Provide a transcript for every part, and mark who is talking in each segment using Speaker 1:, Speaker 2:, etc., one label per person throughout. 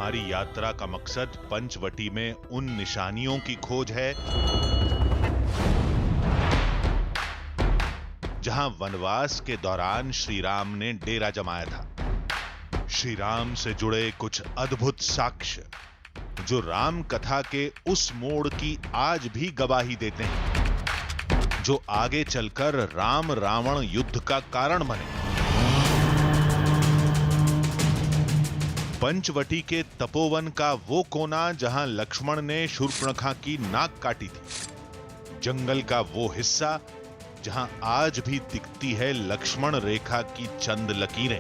Speaker 1: हमारी यात्रा का मकसद पंचवटी में उन निशानियों की खोज है जहां वनवास के दौरान श्री राम ने डेरा जमाया था। श्री राम से जुड़े कुछ अद्भुत साक्ष्य जो राम कथा के उस मोड़ की आज भी गवाही देते हैं जो आगे चलकर राम रावण युद्ध का कारण बने। पंचवटी के तपोवन का वो कोना जहां लक्ष्मण ने शूर्पणखा की नाक काटी थी, जंगल का वो हिस्सा जहां आज भी दिखती है लक्ष्मण रेखा की चंद लकीरें,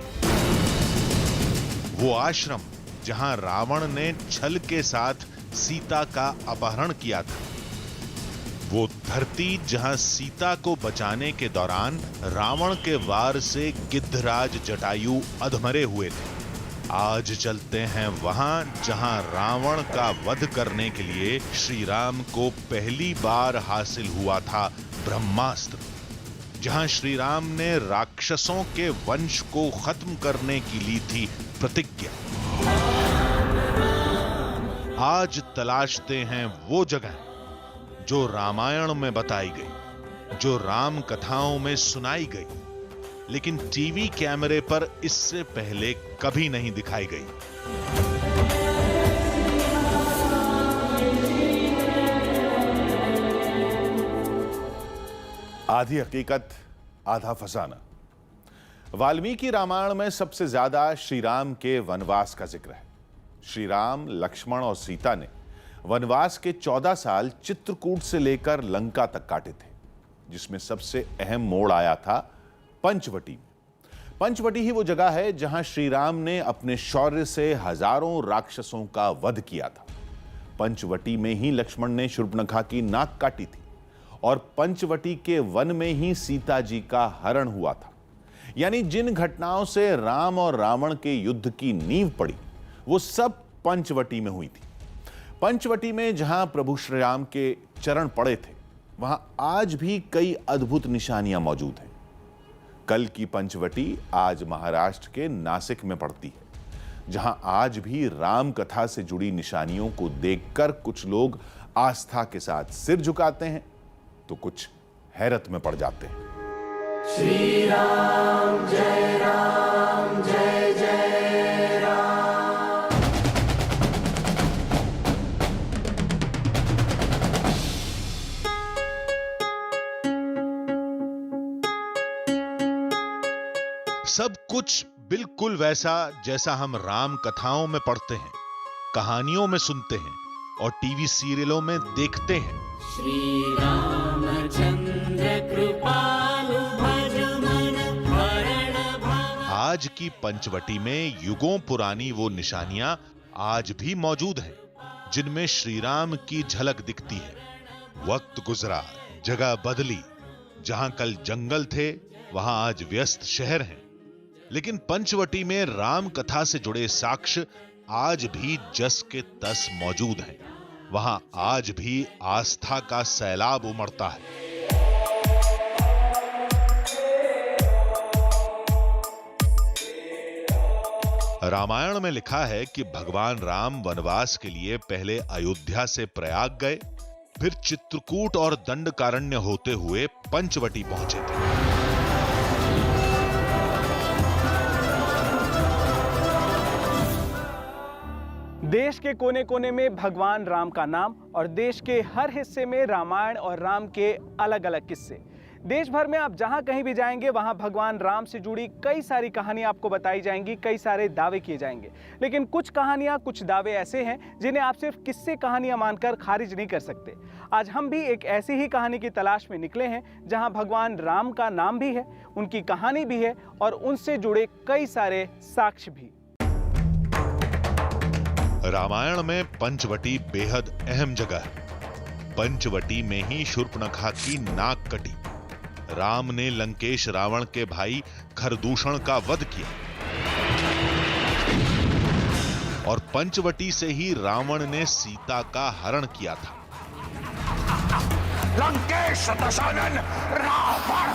Speaker 1: वो आश्रम जहां रावण ने छल के साथ सीता का अपहरण किया था, वो धरती जहां सीता को बचाने के दौरान रावण के वार से गिद्धराज जटायु अधमरे हुए थे। आज चलते हैं वहां जहां रावण का वध करने के लिए श्री राम को पहली बार हासिल हुआ था ब्रह्मास्त्र, जहां श्री राम ने राक्षसों के वंश को खत्म करने की ली थी प्रतिज्ञा। आज तलाशते हैं वो जगह जो रामायण में बताई गई, जो राम कथाओं में सुनाई गई, लेकिन टीवी कैमरे पर इससे पहले कभी नहीं दिखाई गई।
Speaker 2: आधी हकीकत आधा फसाना। वाल्मीकि रामायण में सबसे ज्यादा श्री राम के वनवास का जिक्र है। श्री राम, लक्ष्मण और सीता ने वनवास के 14 साल चित्रकूट से लेकर लंका तक काटे थे, जिसमें सबसे अहम मोड़ आया था पंचवटी में। पंचवटी ही वो जगह है जहां श्री राम ने अपने शौर्य से हजारों राक्षसों का वध किया था। पंचवटी में ही लक्ष्मण ने शूर्पणखा की नाक काटी थी और पंचवटी के वन में ही सीता जी का हरण हुआ था। यानी जिन घटनाओं से राम और रावण के युद्ध की नींव पड़ी, वो सब पंचवटी में हुई थी। पंचवटी में जहां प्रभु श्री राम के चरण पड़े थे, वहां आज भी कई अद्भुत निशानियां मौजूद हैं। कल की पंचवटी आज महाराष्ट्र के नासिक में पड़ती है, जहां आज भी राम कथा से जुड़ी निशानियों को देखकर कुछ लोग आस्था के साथ सिर झुकाते हैं तो कुछ हैरत में पड़ जाते हैं।
Speaker 3: श्री राम जय जय राम।
Speaker 1: सब कुछ बिल्कुल वैसा जैसा हम राम कथाओं में पढ़ते हैं, कहानियों में सुनते हैं और टीवी सीरियलों में देखते हैं।
Speaker 3: श्री रामचंद्र कृपालु भज मन भरण भव।
Speaker 1: आज की पंचवटी में युगों पुरानी वो निशानियां आज भी मौजूद हैं, जिनमें श्री राम की झलक दिखती है। वक्त गुजरा, जगह बदली, जहां कल जंगल थे वहां आज व्यस्त शहर हैं, लेकिन पंचवटी में राम कथा से जुड़े साक्ष्य आज भी जस के तस मौजूद हैं। वहां आज भी आस्था का सैलाब उमड़ता है। रामायण में लिखा है कि भगवान राम वनवास के लिए पहले अयोध्या से प्रयाग गए, फिर चित्रकूट और दंडकारण्य होते हुए पंचवटी पहुंचे थे।
Speaker 4: देश के कोने कोने में भगवान राम का नाम और देश के हर हिस्से में रामायण और राम के अलग अलग किस्से। देश भर में आप जहां कहीं भी जाएंगे वहां भगवान राम से जुड़ी कई सारी कहानियां आपको बताई जाएंगी, कई सारे दावे किए जाएंगे। लेकिन कुछ कहानियां, कुछ दावे ऐसे हैं जिन्हें आप सिर्फ किस्से कहानियां मानकर खारिज नहीं कर सकते। आज हम भी एक ऐसी ही कहानी की तलाश में निकले हैं जहां भगवान राम का नाम भी है, उनकी कहानी भी है और उनसे जुड़े कई सारे साक्ष्य भी।
Speaker 1: रामायण में पंचवटी बेहद अहम जगह है। पंचवटी में ही शूर्पणखा की नाक कटी। राम ने लंकेश रावण के भाई खरदूषण का वध किया और पंचवटी से ही रावण ने सीता का हरण किया था।
Speaker 5: लंकेश दशानन रावण।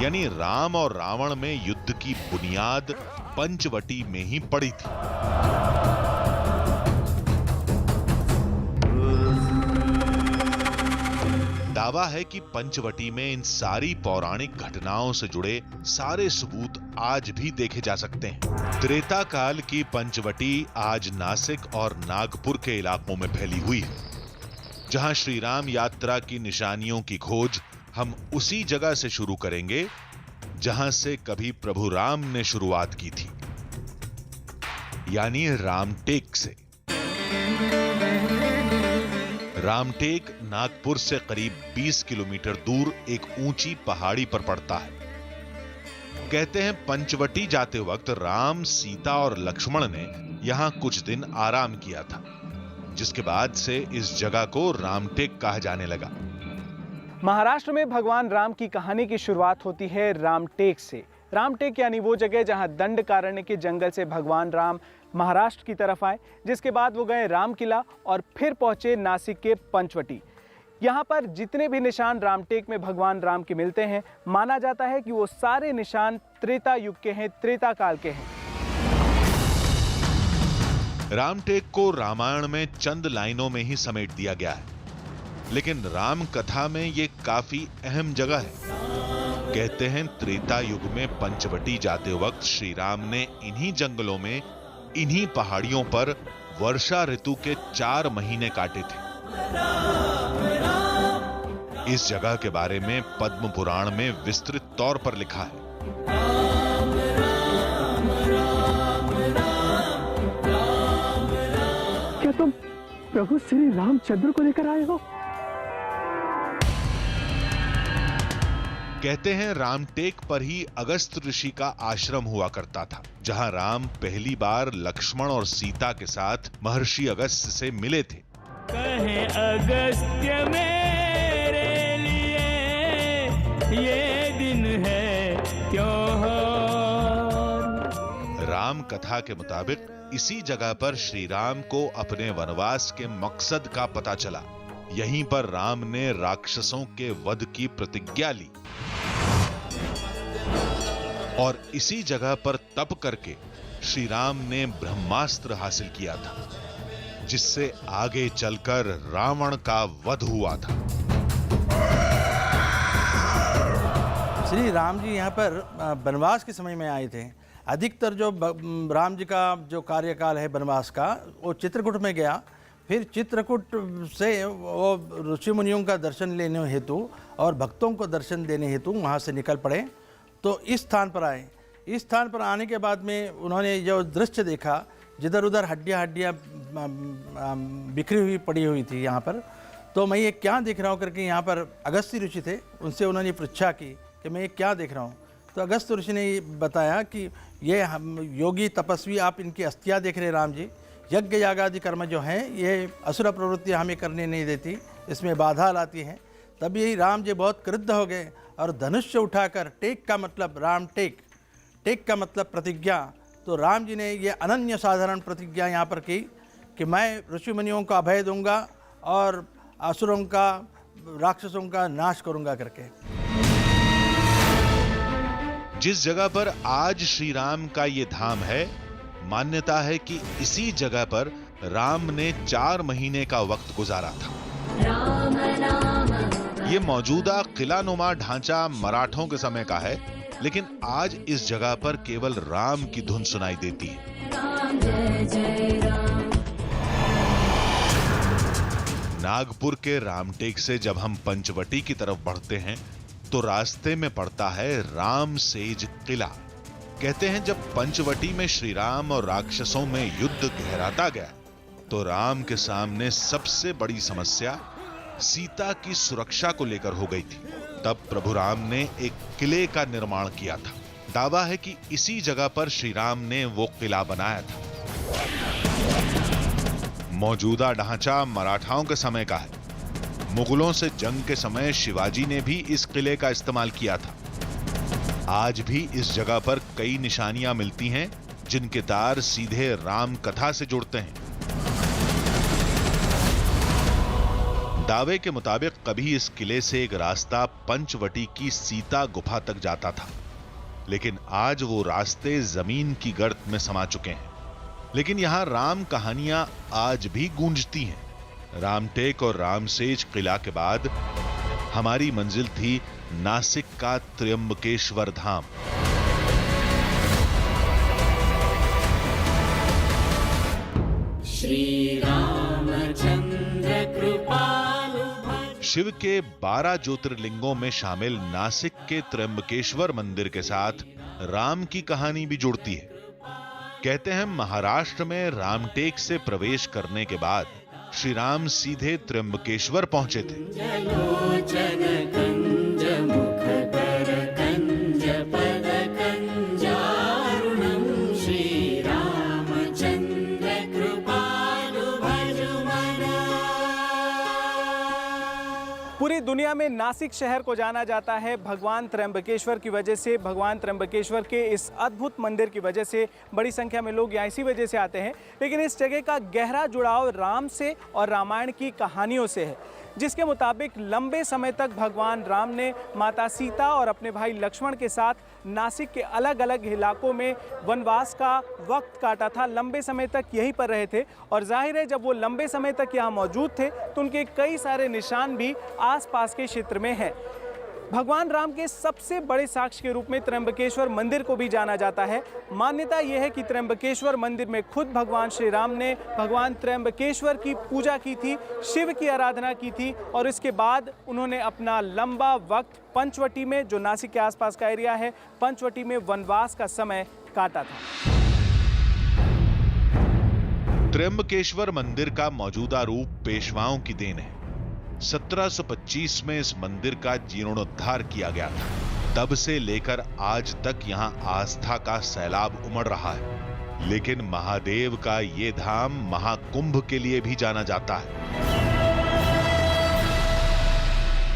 Speaker 1: यानी राम और रावण में युद्ध की बुनियाद पंचवटी में ही पड़ी थी। दावा है कि पंचवटी में इन सारी पौराणिक घटनाओं से जुड़े सारे सबूत आज भी देखे जा सकते हैं। त्रेता काल की पंचवटी आज नासिक और नागपुर के इलाकों में फैली हुई है, जहां श्री राम यात्रा की निशानियों की खोज हम उसी जगह से शुरू करेंगे जहां से कभी प्रभु राम ने शुरुआत की थी, यानी रामटेक से। रामटेक नागपुर से करीब 20 किलोमीटर दूर एक ऊंची पहाड़ी पर पड़ता है। कहते हैं पंचवटी जाते वक्त राम, सीता और लक्ष्मण ने यहां कुछ दिन आराम किया था, जिसके बाद से इस जगह को रामटेक कहा जाने लगा।
Speaker 4: महाराष्ट्र में भगवान राम की कहानी की शुरुआत होती है रामटेक से। रामटेक यानी वो जगह जहां दंडकारण्य के जंगल से भगवान राम महाराष्ट्र की तरफ आए, जिसके बाद वो गए राम किला और फिर पहुंचे नासिक के पंचवटी। यहाँ पर जितने भी निशान रामटेक में भगवान राम के मिलते हैं, माना जाता है कि वो सारे निशान त्रेता युग के हैं, त्रेता काल के हैं।
Speaker 1: रामटेक को रामायण में चंद लाइनों में ही समेट दिया गया है, लेकिन राम कथा में ये काफी अहम जगह है। कहते हैं त्रेता युग में पंचवटी जाते वक्त श्री राम ने इन्हीं जंगलों में, इन्हीं पहाड़ियों पर वर्षा ऋतु के 4 महीने काटे थे। इस जगह के बारे में पद्म पुराण में विस्तृत तौर पर लिखा है।
Speaker 6: क्या तुम प्रभु श्री रामचंद्र को लेकर आए हो?
Speaker 1: कहते हैं रामटेक पर ही अगस्त ऋषि का आश्रम हुआ करता था, जहां राम पहली बार लक्ष्मण और सीता के साथ महर्षि अगस्त से मिले थे।
Speaker 7: कहे अगस्त्य मेरे लिए ये दिन है त्योहार।
Speaker 1: राम कथा के मुताबिक इसी जगह पर श्री राम को अपने वनवास के मकसद का पता चला। यहीं पर राम ने राक्षसों के वध की प्रतिज्ञा ली और इसी जगह पर तप करके श्री राम ने ब्रह्मास्त्र हासिल किया था, जिससे आगे चलकर रावण का वध हुआ था।
Speaker 8: श्री राम जी यहाँ पर वनवास के समय में आए थे। अधिकतर जो राम जी का जो कार्यकाल है वनवास का, वो चित्रकूट में गया। फिर चित्रकूट से वो ऋषि मुनियों का दर्शन लेने हेतु और भक्तों को दर्शन देने हेतु वहाँ से निकल पड़े, तो इस स्थान पर आए। इस स्थान पर आने के बाद में उन्होंने जो दृश्य देखा, जिधर उधर हड्डियाँ बिखरी हुई पड़ी हुई थी यहाँ पर, तो मैं ये क्या देख रहा हूँ करके यहाँ पर अगस्त्य ऋषि थे, उनसे उन्होंने पूछा कि मैं ये क्या देख रहा हूँ। तो अगस्त्य ऋषि ने बताया कि ये हम योगी तपस्वी, आप इनकी अस्थियाँ देख रहे राम जी। यज्ञ यागादि कर्म जो हैं ये असुर प्रवृत्ति हमें करने नहीं देती, इसमें बाधा लाती हैं। तभी राम जी बहुत क्रुद्ध हो गए और धनुष्य उठाकर, टेक का मतलब राम टेक का मतलब प्रतिज्ञा, तो राम जी ने ये अनन्य साधारण प्रतिज्ञा यहाँ पर की कि मैं ऋषि मुनियों को अभय दूंगा और असुरों का, राक्षसों का नाश करूंगा करके।
Speaker 1: जिस जगह पर आज श्री राम का ये धाम है, मान्यता है कि इसी जगह पर राम ने 4 महीने का वक्त गुजारा था। ये मौजूदा किलानुमा ढांचा मराठों के समय का है, लेकिन आज इस जगह पर केवल राम की धुन सुनाई देती है। नागपुर के रामटेक से जब हम पंचवटी की तरफ बढ़ते हैं, तो रास्ते में पड़ता है राम सेज किला। कहते हैं जब पंचवटी में श्री राम और राक्षसों में युद्ध गहराता गया, तो राम के सामने सबसे बड़ी समस्या सीता की सुरक्षा को लेकर हो गई थी। तब प्रभु राम ने एक किले का निर्माण किया था। दावा है कि इसी जगह पर श्री राम ने वो किला बनाया था। मौजूदा ढांचा मराठाओं के समय का है। मुगलों से जंग के समय शिवाजी ने भी इस किले का इस्तेमाल किया था। आज भी इस जगह पर कई निशानियां मिलती हैं, जिनके तार सीधे राम कथा से जुड़ते हैं। दावे के मुताबिक कभी इस किले से एक रास्ता पंचवटी की सीता गुफा तक जाता था, लेकिन आज वो रास्ते जमीन की गर्त में समा चुके हैं। लेकिन यहां राम कहानियां आज भी गूंजती हैं। रामटेक और रामसेज किला के बाद हमारी मंजिल थी नासिक का त्र्यंबकेश्वर धाम।
Speaker 3: श्री रामचंद्र कृपालु
Speaker 1: शिव के 12 ज्योतिर्लिंगों में शामिल नासिक के त्र्यंबकेश्वर मंदिर के साथ राम की कहानी भी जुड़ती है। कहते हैं महाराष्ट्र में रामटेक से प्रवेश करने के बाद श्री राम सीधे त्र्यंबकेश्वर पहुंचे थे।
Speaker 3: लोचन कंज मुख कर कंज पद कंजारुणम श्री रामचंद्र कृपालु भजुमना।
Speaker 4: पूरी दुनिया में नासिक शहर को जाना जाता है भगवान त्र्यंबकेश्वर की वजह से। भगवान त्र्यंबकेश्वर के इस अद्भुत मंदिर की वजह से बड़ी संख्या में लोग यहाँ इसी वजह से आते हैं। लेकिन इस जगह का गहरा जुड़ाव राम से और रामायण की कहानियों से है, जिसके मुताबिक लंबे समय तक भगवान राम ने माता सीता और अपने भाई लक्ष्मण के साथ नासिक के अलग अलग इलाकों में वनवास का वक्त काटा था। लंबे समय तक यहीं पर रहे थे और जाहिर है जब वो लंबे समय तक यहाँ मौजूद थे तो उनके कई सारे निशान भी आसपास के क्षेत्र में हैं। भगवान राम के सबसे बड़े साक्ष्य के रूप में त्र्यंबकेश्वर मंदिर को भी जाना जाता है। मान्यता यह है कि त्र्यंबकेश्वर मंदिर में खुद भगवान श्री राम ने भगवान त्र्यंबकेश्वर की पूजा की थी, शिव की आराधना की थी और इसके बाद उन्होंने अपना लंबा वक्त पंचवटी में, जो नासिक के आसपास का एरिया है, पंचवटी में वनवास का समय काटा था।
Speaker 1: त्र्यंबकेश्वर मंदिर का मौजूदा रूप पेशवाओं की देन है। 1725 में इस मंदिर का जीर्णोद्धार किया गया था। तब से लेकर आज तक यहां आस्था का सैलाब उमड़ रहा है। लेकिन महादेव का ये धाम महाकुंभ के लिए भी जाना जाता है।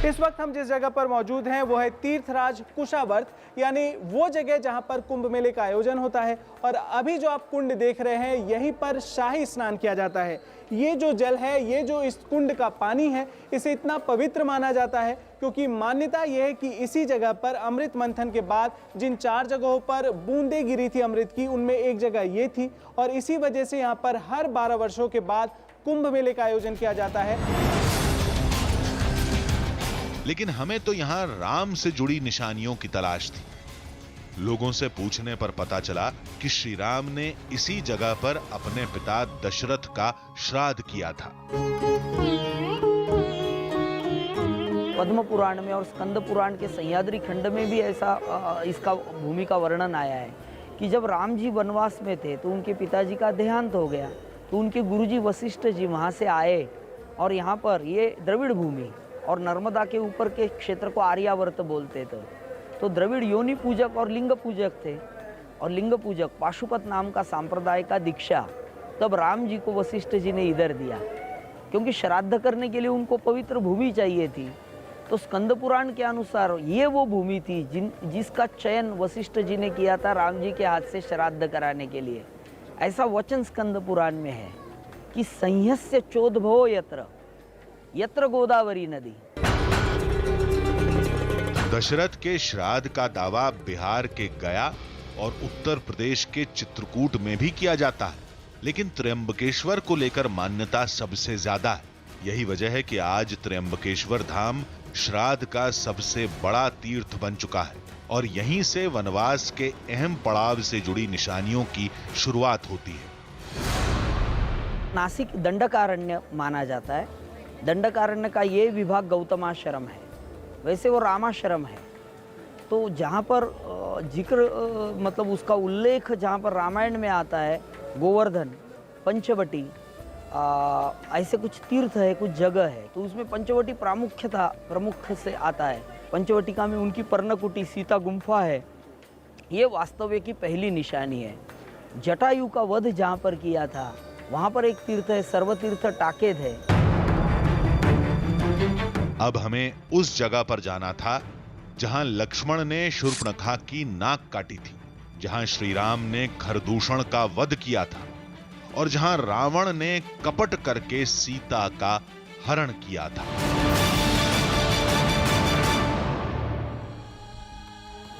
Speaker 4: इस वक्त हम जिस जगह पर मौजूद हैं वो है तीर्थराज कुशावर्त, यानी वो जगह जहां पर कुंभ मेले का आयोजन होता है। और अभी जो आप कुंड देख रहे हैं यहीं पर शाही स्नान किया जाता है। ये जो जल है, ये जो इस कुंड का पानी है, इसे इतना पवित्र माना जाता है क्योंकि मान्यता यह है कि इसी जगह पर अमृत मंथन के बाद जिन 4 जगहों पर बूंदें गिरी थी अमृत की, उनमें एक जगह ये थी और इसी वजह से यहाँ पर हर 12 वर्षों के बाद कुंभ मेले का आयोजन किया जाता है।
Speaker 1: लेकिन हमें तो यहां राम से जुड़ी निशानियों की तलाश थी। लोगों से पूछने पर पता चला कि श्री राम ने इसी जगह पर अपने पिता दशरथ का श्राद्ध किया था।
Speaker 9: पद्म पुराण में और स्कंद पुराण के सह्याद्री खंड में भी ऐसा इसका भूमि का वर्णन आया है कि जब राम जी वनवास में थे तो उनके पिताजी का देहांत हो गया, तो उनके गुरुजी वशिष्ठ जी वहाँ से आए और यहाँ पर ये द्रविड़ भूमि और नर्मदा के ऊपर के क्षेत्र को आर्यावर्त बोलते थे। तो द्रविड़ योनि पूजक और लिंग पूजक थे और लिंग पूजक पाशुपत नाम का सांप्रदाय का दीक्षा तब राम जी को वशिष्ठ जी ने इधर दिया, क्योंकि श्राद्ध करने के लिए उनको पवित्र भूमि चाहिए थी। तो स्कंद पुराण के अनुसार ये वो भूमि थी जिसका चयन वशिष्ठ जी ने किया था राम जी के हाथ से श्राद्ध कराने के लिए। ऐसा वचन स्कंद पुराण में है कि संहस्य चोद्भवो यत्र गोदावरी नदी।
Speaker 1: दशरथ के श्राद्ध का दावा बिहार के गया और उत्तर प्रदेश के चित्रकूट में भी किया जाता है, लेकिन त्र्यंबकेश्वर को लेकर मान्यता सबसे ज्यादा है। यही वजह है कि आज त्र्यंबकेश्वर धाम श्राद्ध का सबसे बड़ा तीर्थ बन चुका है और यहीं से वनवास के अहम पड़ाव से जुड़ी निशानियों की शुरुआत होती है।
Speaker 9: नासिक दंडकारण्य माना जाता है। दंडकारण्य का ये विभाग गौतमाश्रम है, वैसे वो रामाश्रम है। तो जहाँ पर जिक्र मतलब उसका उल्लेख जहाँ पर रामायण में आता है, गोवर्धन, पंचवटी, ऐसे कुछ तीर्थ है, कुछ जगह है। तो उसमें पंचवटी प्रमुख से आता है। पंचवटिका में उनकी पर्णकुटी सीता गुम्फा है, ये वास्तव्य की पहली निशानी है। जटायु का वध जहाँ पर किया था वहाँ पर एक तीर्थ है, सर्वतीर्थ टाकेद है।
Speaker 1: अब हमें उस जगह पर जाना था जहां लक्ष्मण ने शूर्पणखा की नाक काटी थी, जहां श्री राम ने खरदूषण का वध किया था और जहां रावण ने कपट करके सीता का हरण किया था।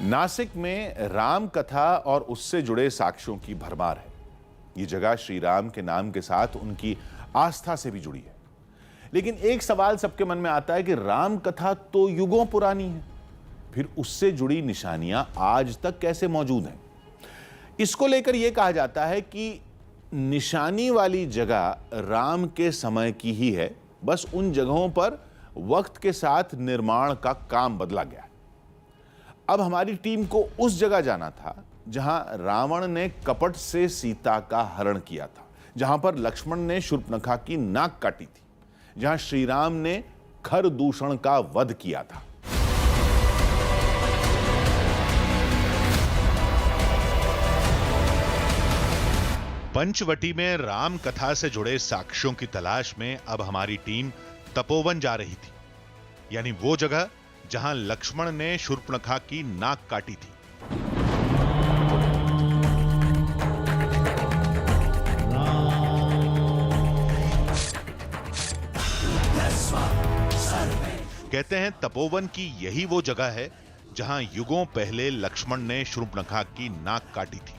Speaker 2: नासिक में राम कथा और उससे जुड़े साक्ष्यों की भरमार है। ये जगह श्री राम के नाम के साथ उनकी आस्था से भी जुड़ी है। लेकिन एक सवाल सबके मन में आता है कि राम कथा तो युगों पुरानी है, फिर उससे जुड़ी निशानियां आज तक कैसे मौजूद हैं? इसको लेकर यह कहा जाता है कि निशानी वाली जगह राम के समय की ही है, बस उन जगहों पर वक्त के साथ निर्माण का काम बदला गया। अब हमारी टीम को उस जगह जाना था जहां रावण ने कपट से सीता का हरण किया था, जहां पर लक्ष्मण ने शूर्पणखा की नाक काटी थी, जहां श्री राम ने खरदूषण का वध किया था।
Speaker 1: पंचवटी में राम कथा से जुड़े साक्ष्यों की तलाश में अब हमारी टीम तपोवन जा रही थी, यानी वो जगह जहां लक्ष्मण ने शूर्पणखा की नाक काटी थी। कहते हैं तपोवन की यही वो जगह है जहां युगों पहले लक्ष्मण ने शूर्पणखा की नाक काटी थी,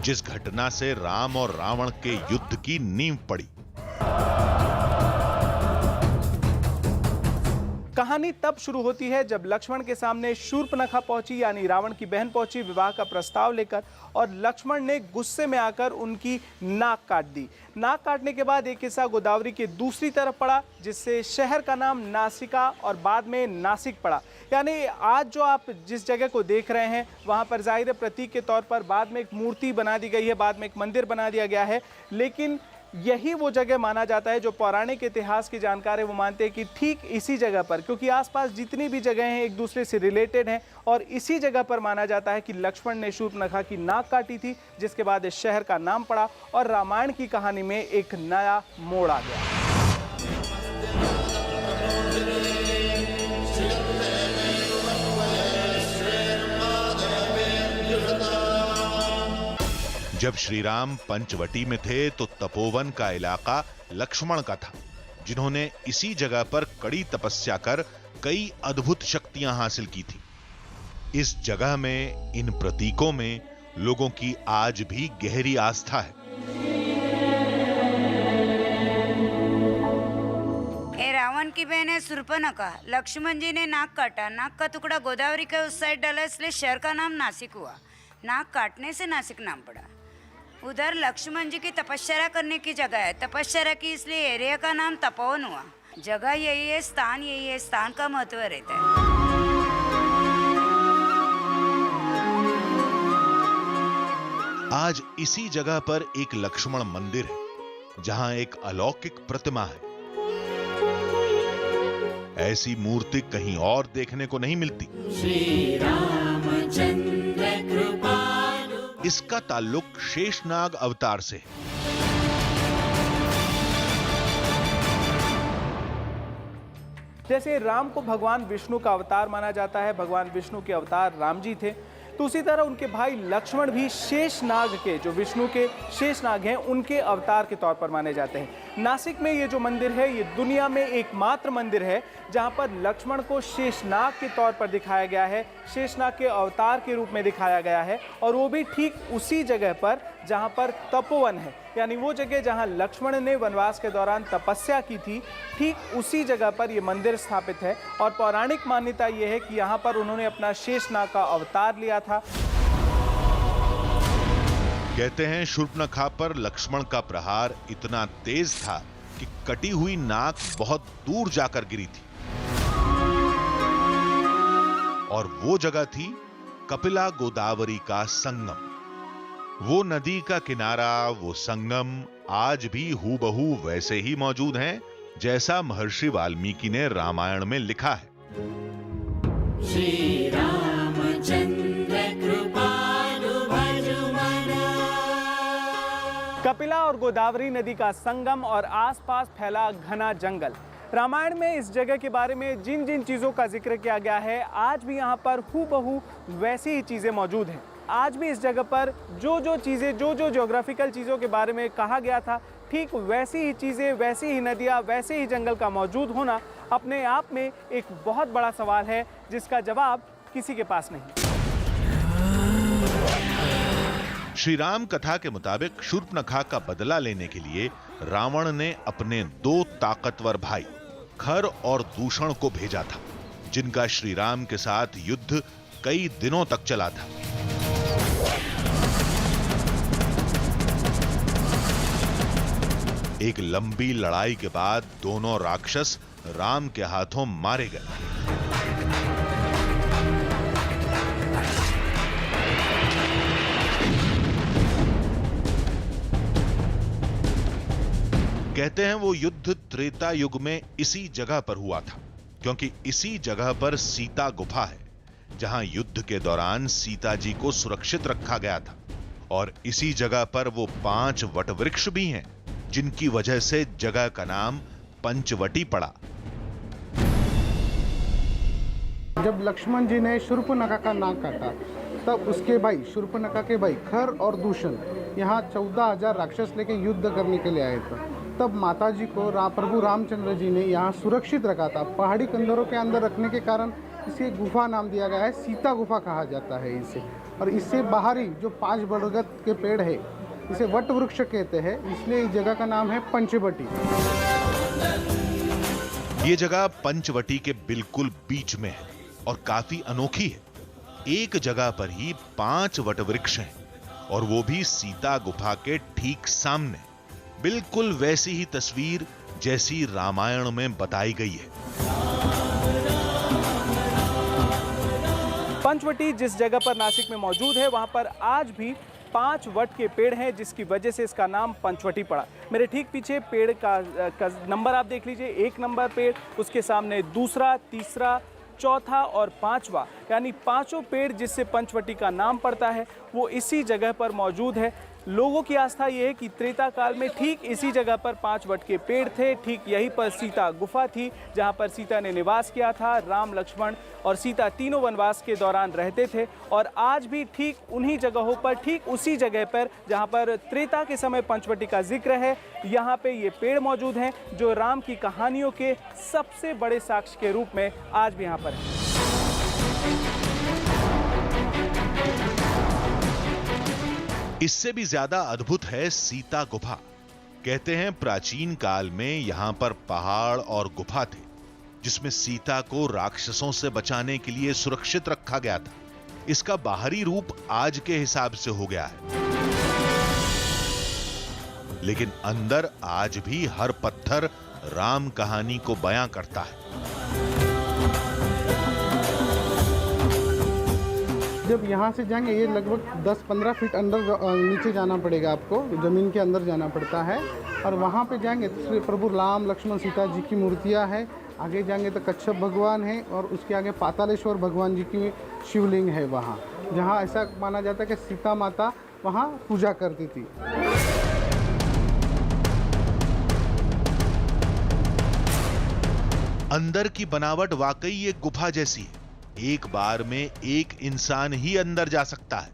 Speaker 1: जिस घटना से राम और रावण के युद्ध की नींव पड़ी।
Speaker 4: कहानी तब शुरू होती है जब लक्ष्मण के सामने शूर्पणखा पहुंची, यानी रावण की बहन पहुंची विवाह का प्रस्ताव लेकर, और लक्ष्मण ने गुस्से में आकर उनकी नाक काट दी। नाक काटने के बाद एक हिस्सा गोदावरी के दूसरी तरफ पड़ा, जिससे शहर का नाम नासिका और बाद में नासिक पड़ा। यानी आज जो आप जिस जगह को देख रहे हैं वहां पर जाहिर प्रतीक के तौर पर बाद में एक मूर्ति बना दी गई है, बाद में एक मंदिर बना दिया गया है, लेकिन यही वो जगह माना जाता है। जो पौराणिक इतिहास की जानकार है वो मानते हैं कि ठीक इसी जगह पर, क्योंकि आसपास जितनी भी जगह हैं एक दूसरे से रिलेटेड हैं, और इसी जगह पर माना जाता है कि लक्ष्मण ने शूर्पणखा की नाक काटी थी, जिसके बाद इस शहर का नाम पड़ा और रामायण की कहानी में एक नया मोड़ आ गया।
Speaker 1: जब श्री राम पंचवटी में थे तो तपोवन का इलाका लक्ष्मण का था, जिन्होंने इसी जगह पर कड़ी तपस्या कर कई अद्भुत शक्तियां हासिल की थी। इस जगह में, इन प्रतीकों में लोगों की आज भी गहरी आस्था है।
Speaker 10: रावण की बहन है शूर्पणखा, लक्ष्मण जी ने नाक काटा, नाक का टुकड़ा गोदावरी के उस साइड डाला, इसलिए शहर का नाम नासिक हुआ। नाक काटने से नासिक नाम पड़ा। उधर लक्ष्मण जी की तपस्या करने की जगह है, तपस्या की, इसलिए एरिया का नाम तपोवन हुआ। जगह यही है, स्थान यही है, स्थान का महत्व रहता है।
Speaker 1: आज इसी जगह पर एक लक्ष्मण मंदिर है, जहां एक अलौकिक प्रतिमा है। ऐसी मूर्ति कहीं और देखने को नहीं मिलती।
Speaker 3: श्री रामचंद्र कृपालु।
Speaker 1: इसका ताल्लुक शेषनाग अवतार से है।
Speaker 4: जैसे राम को भगवान विष्णु का अवतार माना जाता है, भगवान विष्णु के अवतार राम जी थे, तो उसी तरह उनके भाई लक्ष्मण भी शेषनाग के, जो विष्णु के शेषनाग हैं, उनके अवतार के तौर पर माने जाते हैं। नासिक में ये जो मंदिर है, ये दुनिया में एकमात्र मंदिर है जहां पर लक्ष्मण को शेषनाग के तौर पर दिखाया गया है, शेषनाग के अवतार के रूप में दिखाया गया है, और वो भी ठीक उसी जगह पर जहां पर तपोवन है, यानी वो जगह जहां लक्ष्मण ने वनवास के दौरान तपस्या की थी, ठीक उसी जगह पर ये मंदिर स्थापित है। और पौराणिक मान्यता ये है कि यहाँ पर उन्होंने अपना शेषनाग का अवतार लिया था।
Speaker 1: कहते हैं शूर्पणखा पर लक्ष्मण का प्रहार इतना तेज था कि कटी हुई नाक बहुत दूर जाकर गिरी थी, और वो जगह थी कपिला गोदावरी का संगम। वो नदी का किनारा, वो संगम आज भी हूबहू वैसे ही मौजूद हैं जैसा महर्षि वाल्मीकि ने रामायण में लिखा है।
Speaker 3: श्री रामचंद्र कृपालु भजुमन।
Speaker 4: कपिला और गोदावरी नदी का संगम और आसपास फैला घना जंगल। रामायण में इस जगह के बारे में जिन जिन चीज़ों का जिक्र किया गया है, आज भी यहाँ पर हूबहू वैसी ही चीज़ें मौजूद हैं। आज भी इस जगह पर जो जो चीज़ें, जो जो ज्योग्राफिकल चीज़ों के बारे में कहा गया था, ठीक वैसी ही चीज़ें, वैसी ही नदियाँ, वैसे ही जंगल का मौजूद होना अपने आप में एक बहुत बड़ा सवाल है, जिसका जवाब किसी के पास नहीं।
Speaker 1: श्री राम कथा के मुताबिक शूर्पणखा का बदला लेने के लिए रावण ने अपने 2 ताकतवर भाई खर और दूषण को भेजा था, जिनका श्री राम के साथ युद्ध कई दिनों तक चला था। एक लंबी लड़ाई के बाद दोनों राक्षस राम के हाथों मारे गए। कहते हैं वो युद्ध त्रेता युग में इसी जगह पर हुआ था, क्योंकि इसी जगह पर सीता गुफा है, जहां युद्ध के दौरान सीता जी को सुरक्षित रखा गया था। और इसी जगह पर वो 5 वटवृक्ष भी हैं, जिनकी वजह से जगह का नाम पंचवटी पड़ा।
Speaker 6: जब लक्ष्मण जी ने शूर्पणखा का नाक काटा, तब उसके भाई शूर्पणखा के भाई खर और दूषण यहाँ 14,000 राक्षस लेके युद्ध करने के लिए आए थे। तब माता जी को प्रभु रामचंद्र जी ने यहाँ सुरक्षित रखा था। पहाड़ी कंदरों के अंदर रखने के कारण इसे गुफा नाम दिया गया है, सीता गुफा कहा जाता है इसे। और इससे बाहरी जो 5 बरगद के पेड़ है, इसे वट वृक्ष कहते हैं, इसलिए इस जगह का नाम है पंचवटी।
Speaker 1: ये जगह पंचवटी के बिल्कुल बीच में है और काफी अनोखी है। एक जगह पर ही 5 वटवृक्ष हैं, और वो भी सीता गुफा के ठीक सामने। बिल्कुल वैसी ही तस्वीर जैसी रामायण में बताई गई है।
Speaker 4: पंचवटी जिस जगह पर नासिक में मौजूद है, वहां पर आज भी 5 वट के पेड़ हैं, जिसकी वजह से इसका नाम पंचवटी पड़ा। मेरे ठीक पीछे पेड़ का नंबर आप देख लीजिए। 1 नंबर पेड़, उसके सामने दूसरा, तीसरा, चौथा और 5वां, यानी 5 पेड़ जिससे पंचवटी का नाम पड़ता है, वो इसी जगह पर मौजूद है। लोगों की आस्था ये है कि त्रेता काल में ठीक इसी जगह पर 5 वट के पेड़ थे। ठीक यहीं पर सीता गुफा थी, जहां पर सीता ने निवास किया था। राम, लक्ष्मण और सीता तीनों वनवास के दौरान रहते थे। और आज भी ठीक उन्हीं जगहों पर, ठीक उसी जगह पर जहां पर त्रेता के समय पंचवटी का जिक्र है, यहाँ पे ये पेड़ मौजूद हैं, जो राम की कहानियों के सबसे बड़े साक्ष्य के रूप में आज भी यहाँ पर है।
Speaker 1: इससे भी ज्यादा अद्भुत है सीता गुफा। कहते हैं प्राचीन काल में यहां पर पहाड़ और गुफा थे, जिसमें सीता को राक्षसों से बचाने के लिए सुरक्षित रखा गया था। इसका बाहरी रूप आज के हिसाब से हो गया है, लेकिन अंदर आज भी हर पत्थर राम कहानी को बयां करता है।
Speaker 6: जब यहाँ से जाएंगे, ये लगभग 10-15 फीट अंदर नीचे जाना पड़ेगा आपको, ज़मीन के अंदर जाना पड़ता है। और वहाँ पे जाएंगे तो प्रभु राम, लक्ष्मण, सीता जी की मूर्तियाँ हैं। आगे जाएंगे तो कच्छप भगवान है, और उसके आगे पातालेश्वर भगवान जी की शिवलिंग है वहाँ, जहाँ ऐसा माना जाता है कि सीता माता वहाँ पूजा करती थी।
Speaker 1: अंदर की बनावट वाकई एक गुफा जैसी है। एक बार में एक इंसान ही अंदर जा सकता है।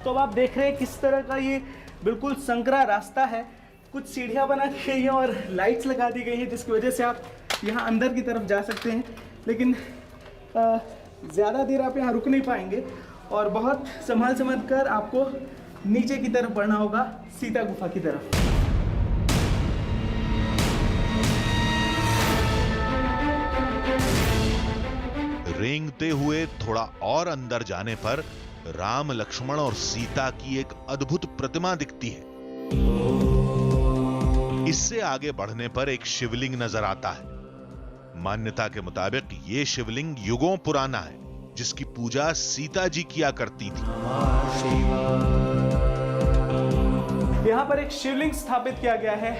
Speaker 4: तो अब आप देख रहे हैं किस तरह का ये बिल्कुल संकरा रास्ता है। कुछ सीढ़ियां बना दी गई हैं और लाइट्स लगा दी गई हैं, जिसकी वजह से आप यहाँ अंदर की तरफ जा सकते हैं। लेकिन ज़्यादा देर आप यहाँ रुक नहीं पाएंगे, और बहुत संभाल कर आपको नीचे की तरफ बढ़ना होगा, सीता गुफा की तरफ।
Speaker 1: रेंगते हुए थोड़ा और अंदर जाने पर राम, लक्ष्मण और सीता की एक अद्भुत प्रतिमा दिखती है। इससे आगे बढ़ने पर एक शिवलिंग नजर आता है। मान्यता के मुताबिक ये शिवलिंग युगों पुराना है, जिसकी पूजा सीता जी किया करती थी।
Speaker 4: यहाँ पर एक शिवलिंग स्थापित किया गया है,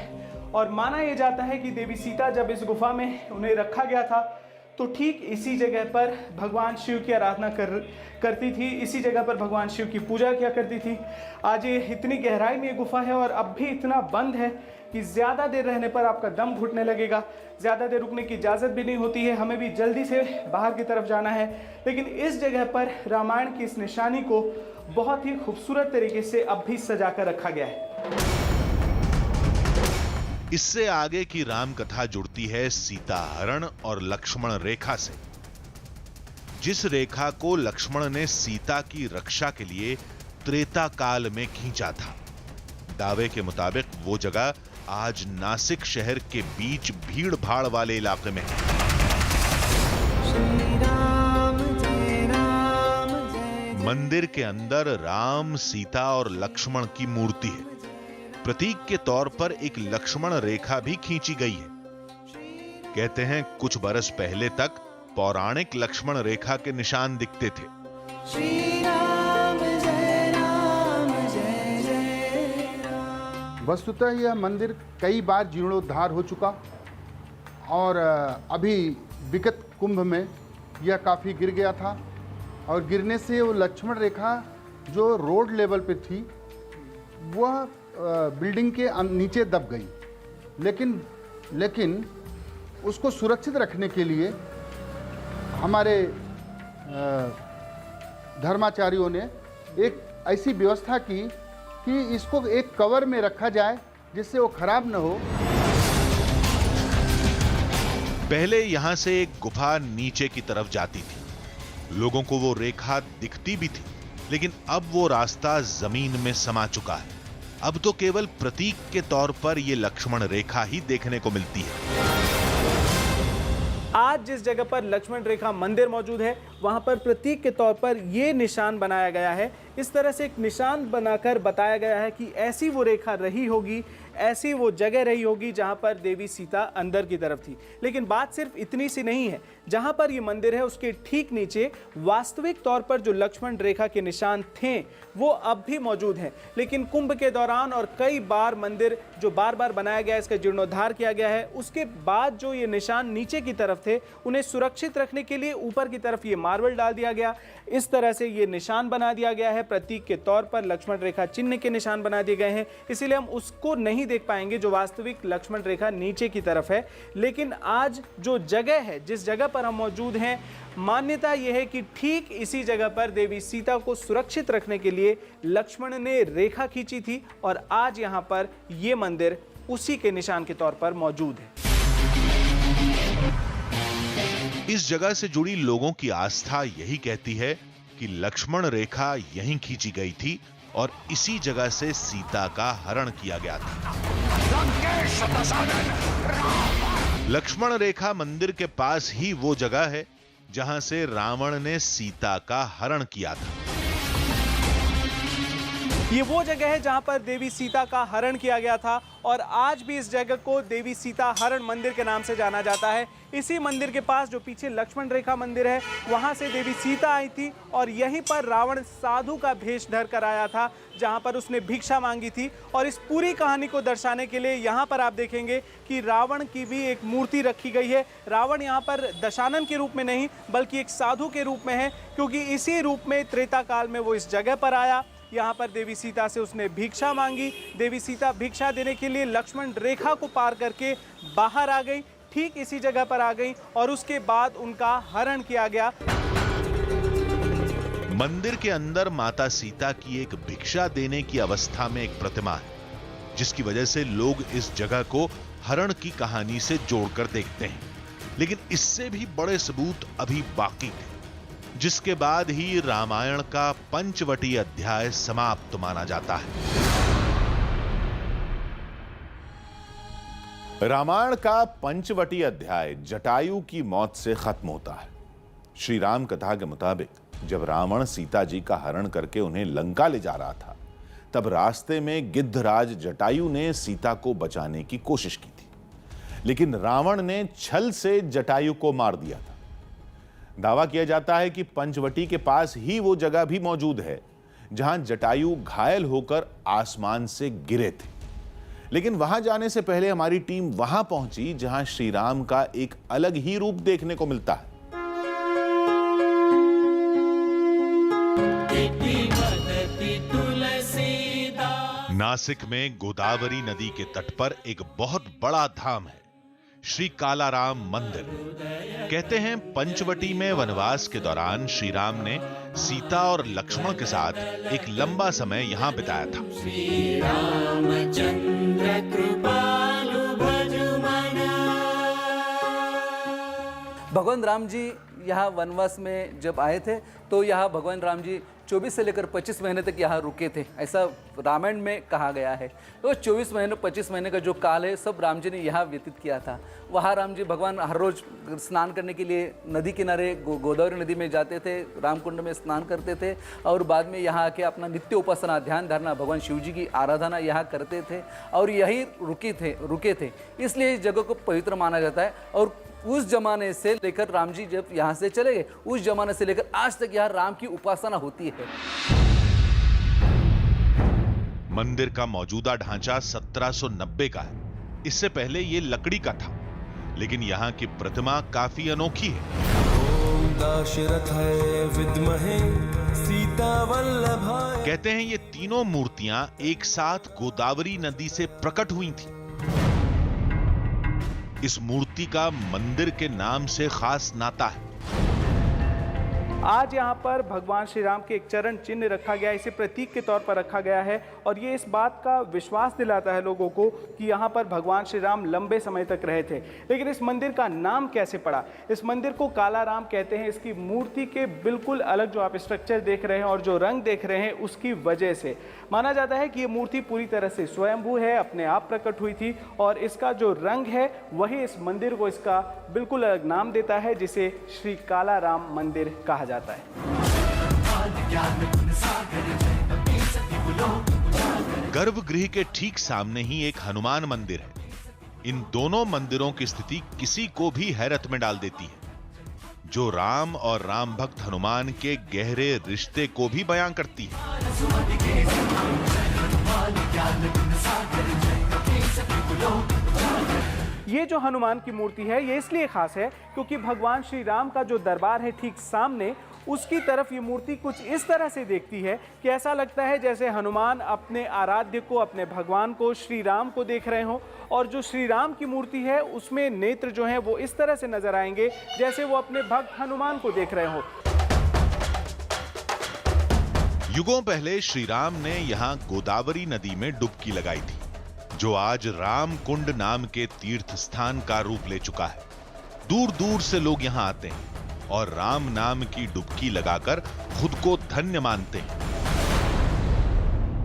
Speaker 4: और माना यह जाता है कि देवी सीता जब इस गुफा में उन्हें रखा गया था, तो ठीक इसी जगह पर भगवान शिव की आराधना करती थी, इसी जगह पर भगवान शिव की पूजा किया करती थी। आज ये इतनी गहराई में ये गुफा है, और अब भी इतना बंद है कि ज़्यादा देर रहने पर आपका दम घुटने लगेगा। ज़्यादा देर रुकने की इजाज़त भी नहीं होती है। हमें भी जल्दी से बाहर की तरफ जाना है। लेकिन इस जगह पर रामायण की इस निशानी को बहुत ही खूबसूरत तरीके से अब भी सजा कर रखा गया है।
Speaker 1: इससे आगे की राम कथा जुड़ती है सीता हरण और लक्ष्मण रेखा से, जिस रेखा को लक्ष्मण ने सीता की रक्षा के लिए त्रेता काल में खींचा था। दावे के मुताबिक वो जगह आज नासिक शहर के बीच भीड़ भाड़ वाले इलाके में है। मंदिर के अंदर राम, सीता और लक्ष्मण की मूर्ति है। प्रतीक के तौर पर एक लक्ष्मण रेखा भी खींची गई है। कहते हैं कुछ बरस पहले तक पौराणिक लक्ष्मण रेखा के निशान दिखते थे।
Speaker 6: वस्तुतः यह मंदिर कई बार जीर्णोद्धार हो चुका और अभी विगत कुंभ में यह काफ़ी गिर गया था और गिरने से वो लक्ष्मण रेखा जो रोड लेवल पे थी वह बिल्डिंग के नीचे दब गई। लेकिन उसको सुरक्षित रखने के लिए हमारे धर्माचार्यों ने एक ऐसी व्यवस्था की कि इसको एक कवर में रखा जाए जिससे वो खराब न हो।
Speaker 1: पहले यहां से एक गुफा नीचे की तरफ जाती थी। लोगों को वो रेखा दिखती भी थी, लेकिन अब वो रास्ता जमीन में समा चुका है। अब तो केवल प्रतीक के तौर पर ये लक्ष्मण रेखा ही देखने को मिलती है।
Speaker 4: आज जिस जगह पर लक्ष्मण रेखा मंदिर मौजूद है वहां पर प्रतीक के तौर पर यह निशान बनाया गया है। इस तरह से एक निशान बनाकर बताया गया है कि ऐसी वो रेखा रही होगी, ऐसी वो जगह रही होगी जहां पर देवी सीता अंदर की तरफ थी। लेकिन बात सिर्फ इतनी सी नहीं है। जहां पर ये मंदिर है उसके ठीक नीचे वास्तविक तौर पर जो लक्ष्मण रेखा के निशान थे वो अब भी मौजूद हैं। लेकिन कुंभ के दौरान और कई बार मंदिर जो बार बार बनाया गया, इसका जीर्णोद्धार किया गया है, उसके बाद जो ये निशान नीचे की तरफ थे उन्हें सुरक्षित रखने के लिए ऊपर की तरफ ये मार्बल डाल दिया गया। इस तरह से ये निशान बना दिया गया है। प्रतीक के तौर पर लक्ष्मण रेखा चिन्ह के निशान बना दिए गए हैं। इसीलिए हम उसको नहीं देख पाएंगे जो वास्तविक लक्ष्मण रेखा नीचे की तरफ है। लेकिन आज जो जगह है, जिस जगह पर हम मौजूद हैं, मान्यता यह है कि ठीक इसी जगह पर देवी सीता को सुरक्षित रखने के लिए लक्ष्मण ने रेखा खींची थी और आज यहां पर यह मंदिर उसी के निशान के तौर पर मौजूद है।
Speaker 1: इस जगह से जुड़ी लोगों की आस्था यही कहती है कि लक्ष्मण रेखा यहीं खींची गई थी और इसी जगह से सीता का हरण किया गया था। लक्ष्मण रेखा मंदिर के पास ही वो जगह है जहां से रावण ने सीता का हरण किया था।
Speaker 4: ये वो जगह है जहां पर देवी सीता का हरण किया गया था और आज भी इस जगह को देवी सीता हरण मंदिर के नाम से जाना जाता है। इसी मंदिर के पास जो पीछे लक्ष्मण रेखा मंदिर है वहां से देवी सीता आई थी और यहीं पर रावण साधु का भेष धर कर आया था जहां पर उसने भिक्षा मांगी थी। और इस पूरी कहानी को दर्शाने के लिए यहाँ पर आप देखेंगे कि रावण की भी एक मूर्ति रखी गई है। रावण यहाँ पर दशानन के रूप में नहीं बल्कि एक साधु के रूप में है, क्योंकि इसी रूप में त्रेता काल में वो इस जगह पर आया। यहाँ पर देवी सीता से उसने भिक्षा मांगी। देवी सीता भिक्षा देने के लिए लक्ष्मण रेखा को पार करके बाहर आ गई, ठीक इसी जगह पर आ गई और उसके बाद उनका हरण किया गया।
Speaker 1: मंदिर के अंदर माता सीता की एक भिक्षा देने की अवस्था में एक प्रतिमा है, जिसकी वजह से लोग इस जगह को हरण की कहानी से जोड़कर देखते हैं। लेकिन इससे भी बड़े सबूत अभी बाकी थे, जिसके बाद ही रामायण का पंचवटी अध्याय समाप्त माना जाता है।
Speaker 2: रामायण का पंचवटी अध्याय जटायु की मौत से खत्म होता है। श्री राम कथा के मुताबिक जब रावण सीता जी का हरण करके उन्हें लंका ले जा रहा था, तब रास्ते में गिद्धराज जटायु ने सीता को बचाने की कोशिश की थी, लेकिन रावण ने छल से जटायु को मार दिया था। दावा किया जाता है कि पंचवटी के पास ही वो जगह भी मौजूद है जहां जटायु घायल होकर आसमान से गिरे थे। लेकिन वहां जाने से पहले हमारी टीम वहां पहुंची जहां श्री राम का एक अलग ही रूप देखने को मिलता है।
Speaker 1: नासिक में गोदावरी नदी के तट पर एक बहुत बड़ा धाम है, श्री कालाराम मंदिर। कहते हैं पंचवटी में वनवास के दौरान श्री राम ने सीता और लक्ष्मण के साथ एक लंबा समय यहां बिताया था।
Speaker 3: श्री रामचंद्र कृपालु भजुमना।
Speaker 11: भगवान राम जी यहाँ वनवास में जब आए थे तो यहाँ भगवान राम जी 24 से लेकर 25 महीने तक यहाँ रुके थे, ऐसा रामायण में कहा गया है। तो 24 महीने 25 महीने का जो काल है सब राम जी ने यहाँ व्यतीत किया था। वहाँ राम जी भगवान हर रोज स्नान करने के लिए नदी किनारे गोदावरी नदी में जाते थे, रामकुंड में स्नान करते थे और बाद में यहाँ आके अपना नित्य उपासना, ध्यान धारणा, भगवान शिव जी की आराधना यहाँ करते थे और यही रुके थे। इसलिए इस जगह को पवित्र माना जाता है। और उस जमाने से लेकर राम जी जब यहाँ से चले गए, उस जमाने से लेकर आज तक यहाँ राम की उपासना होती है।
Speaker 1: मंदिर का मौजूदा ढांचा 1790 का है। इससे पहले ये लकड़ी का था, लेकिन यहाँ की प्रतिमा काफी अनोखी है। कहते हैं ये तीनों मूर्तियां एक साथ गोदावरी नदी से प्रकट हुई थी। इस मूर्ति का मंदिर के नाम से खास नाता है।
Speaker 4: आज यहाँ पर भगवान श्री राम के एक चरण चिन्ह रखा गया है, इसे प्रतीक के तौर पर रखा गया है और ये इस बात का विश्वास दिलाता है लोगों को कि यहाँ पर भगवान श्री राम लंबे समय तक रहे थे। लेकिन इस मंदिर का नाम कैसे पड़ा? इस मंदिर को काला राम कहते हैं। इसकी मूर्ति के बिल्कुल अलग जो आप स्ट्रक्चर देख रहे हैं और जो रंग देख रहे हैं उसकी वजह से माना जाता है कि ये मूर्ति पूरी तरह से स्वयंभू है, अपने आप प्रकट हुई थी और इसका जो रंग है वही इस मंदिर को इसका बिल्कुल अलग नाम देता है, जिसे श्री काला राम मंदिर कहा जाता है।
Speaker 1: गर्भगृह के ठीक सामने ही एक हनुमान मंदिर है। इन दोनों मंदिरों की स्थिति किसी को भी हैरत में डाल देती है, जो राम और राम भक्त हनुमान के गहरे रिश्ते को भी बयां करती है।
Speaker 4: ये जो हनुमान की मूर्ति है ये इसलिए खास है क्योंकि भगवान श्री राम का जो दरबार है ठीक सामने, उसकी तरफ ये मूर्ति कुछ इस तरह से देखती है कि ऐसा लगता है जैसे हनुमान अपने आराध्य को, अपने भगवान को, श्री राम को देख रहे हों। और जो श्री राम की मूर्ति है उसमें नेत्र जो हैं वो इस तरह से नजर आएंगे जैसे वो अपने भक्त हनुमान को देख रहे हों।
Speaker 1: युगों पहले श्री राम ने यहाँ गोदावरी नदी में डुबकी लगाई थी, जो आज राम कुंड नाम के तीर्थ स्थान का रूप ले चुका है। दूर दूर से लोग यहाँ आते हैं और राम नाम की डुबकी लगाकर खुद को धन्य मानते हैं।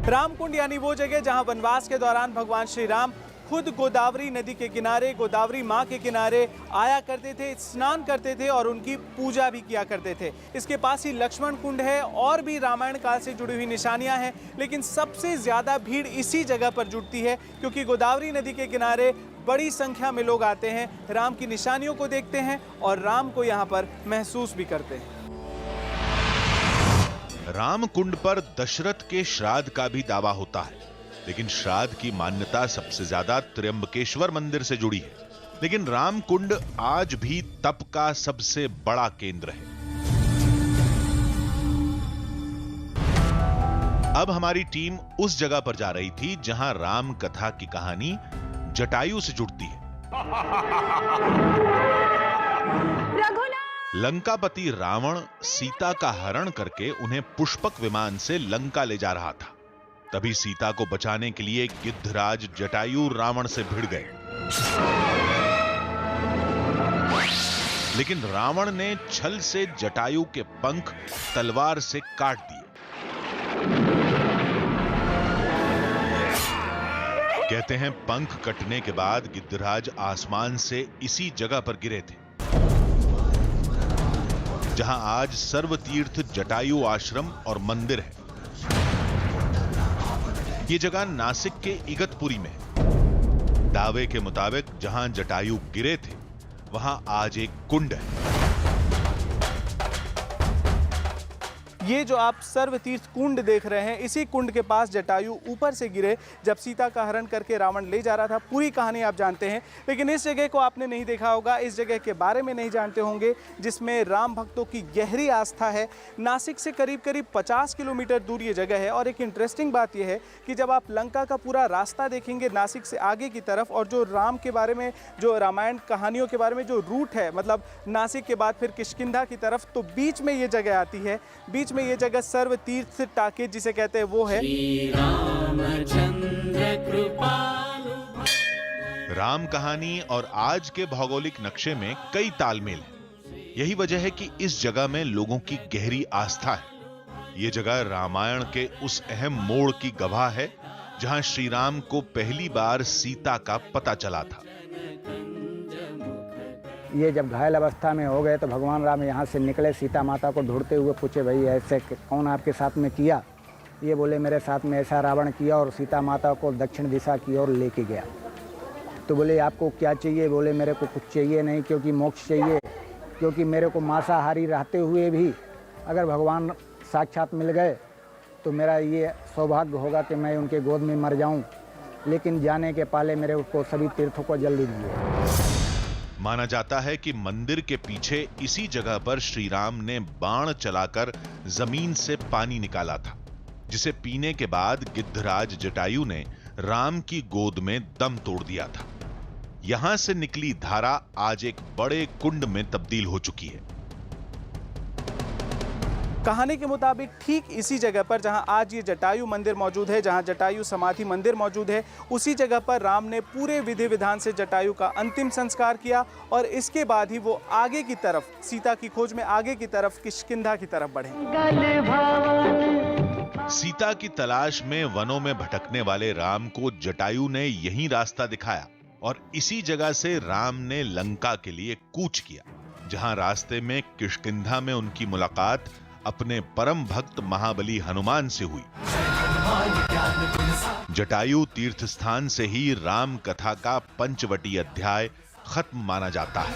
Speaker 4: रामकुंड यानी वो जगह जहां वनवास के दौरान भगवान श्री राम खुद गोदावरी नदी के किनारे, गोदावरी माँ के किनारे आया करते थे, स्नान करते थे और उनकी पूजा भी किया करते थे। इसके पास ही लक्ष्मण कुंड है और भी रामायण काल से जुड़ी हुई निशानियां हैं, लेकिन सबसे ज्यादा भीड़ इसी जगह पर जुटती है क्योंकि गोदावरी नदी के किनारे बड़ी संख्या में लोग आते हैं, राम की निशानियों को देखते हैं और राम को यहाँ पर महसूस भी करते हैं।
Speaker 1: राम कुंड पर दशरथ के श्राद्ध का भी दावा होता है, लेकिन श्राद्ध की मान्यता सबसे ज्यादा त्र्यंबकेश्वर मंदिर से जुड़ी है। लेकिन राम कुंड आज भी तप का सबसे बड़ा केंद्र है। अब हमारी टीम उस जगह पर जा रही थी जहां राम कथा की कहानी जटायु से जुड़ती है। लंकापति रावण सीता का हरण करके उन्हें पुष्पक विमान से लंका ले जा रहा था। तभी सीता को बचाने के लिए गिद्धराज जटायु रावण से भिड़ गए, लेकिन रावण ने छल से जटायु के पंख तलवार से काट दिए। कहते हैं पंख कटने के बाद गिद्धराज आसमान से इसी जगह पर गिरे थे जहां आज सर्वतीर्थ जटायु आश्रम और मंदिर है। ये जगह नासिक के इगतपुरी में है। दावे के मुताबिक जहां जटायु गिरे थे वहां आज एक कुंड है।
Speaker 4: ये जो आप सर्वतीर्थ कुंड देख रहे हैं, इसी कुंड के पास जटायु ऊपर से गिरे जब सीता का हरण करके रावण ले जा रहा था। पूरी कहानी आप जानते हैं, लेकिन इस जगह को आपने नहीं देखा होगा, इस जगह के बारे में नहीं जानते होंगे, जिसमें राम भक्तों की गहरी आस्था है। नासिक से करीब करीब 50 किलोमीटर दूर ये जगह है। और एक इंटरेस्टिंग बात यह है कि जब आप लंका का पूरा रास्ता देखेंगे नासिक से आगे की तरफ, और जो राम के बारे में, जो रामायण कहानियों के बारे में जो रूट है, मतलब नासिक के बाद फिर किष्किंधा की तरफ, तो बीच में ये जगह आती है। बीच में ये जगह सर्वतीर्थ टाकेज जिसे कहते हैं वो है।
Speaker 1: राम कहानी और आज के भौगोलिक नक्शे में कई तालमेल है। यही वजह है कि इस जगह में लोगों की गहरी आस्था है। ये जगह रामायण के उस अहम मोड़ की गवाह है जहां श्री राम को पहली बार सीता का पता चला था।
Speaker 12: ये जब घायल अवस्था में हो गए तो भगवान राम यहाँ से निकले, सीता माता को ढूंढते हुए पूछे, भाई ऐसे कौन आपके साथ में किया? ये बोले, मेरे साथ में ऐसा रावण किया और सीता माता को दक्षिण दिशा की ओर लेके गया। तो बोले, आपको क्या चाहिए? बोले, मेरे को कुछ चाहिए नहीं, क्योंकि मोक्ष चाहिए, क्योंकि मेरे को मांसाहारी रहते हुए भी अगर भगवान साक्षात मिल गए तो मेरा ये सौभाग्य होगा कि मैं उनके गोद में मर जाऊं, लेकिन जाने के पहले मेरे को सभी तीर्थों को जल्दी दीजिए।
Speaker 1: माना जाता है कि मंदिर के पीछे इसी जगह पर श्री राम ने बाण चलाकर जमीन से पानी निकाला था, जिसे पीने के बाद गिद्धराज जटायु ने राम की गोद में दम तोड़ दिया था। यहां से निकली धारा आज एक बड़े कुंड में तब्दील हो चुकी है।
Speaker 4: कहानी के मुताबिक ठीक इसी जगह पर जहां आज ये जटायु मंदिर मौजूद है, जहां जटायु समाधि मंदिर मौजूद है, उसी जगह पर राम ने पूरे विधि विधान से जटायु का अंतिम संस्कार किया और इसके बाद ही वो आगे की तरफ, सीता की खोज में आगे की तरफ किष्किंधा की तरफ बढ़े।
Speaker 1: सीता की तलाश में वनों में भटकने वाले राम को जटायु ने यही रास्ता दिखाया और इसी जगह से राम ने लंका के लिए कूच किया, जहां रास्ते में किष्किंधा में उनकी मुलाकात अपने परम भक्त महाबली हनुमान से हुई। जटायु तीर्थ स्थान से ही राम कथा का पंचवटी अध्याय खत्म माना जाता है।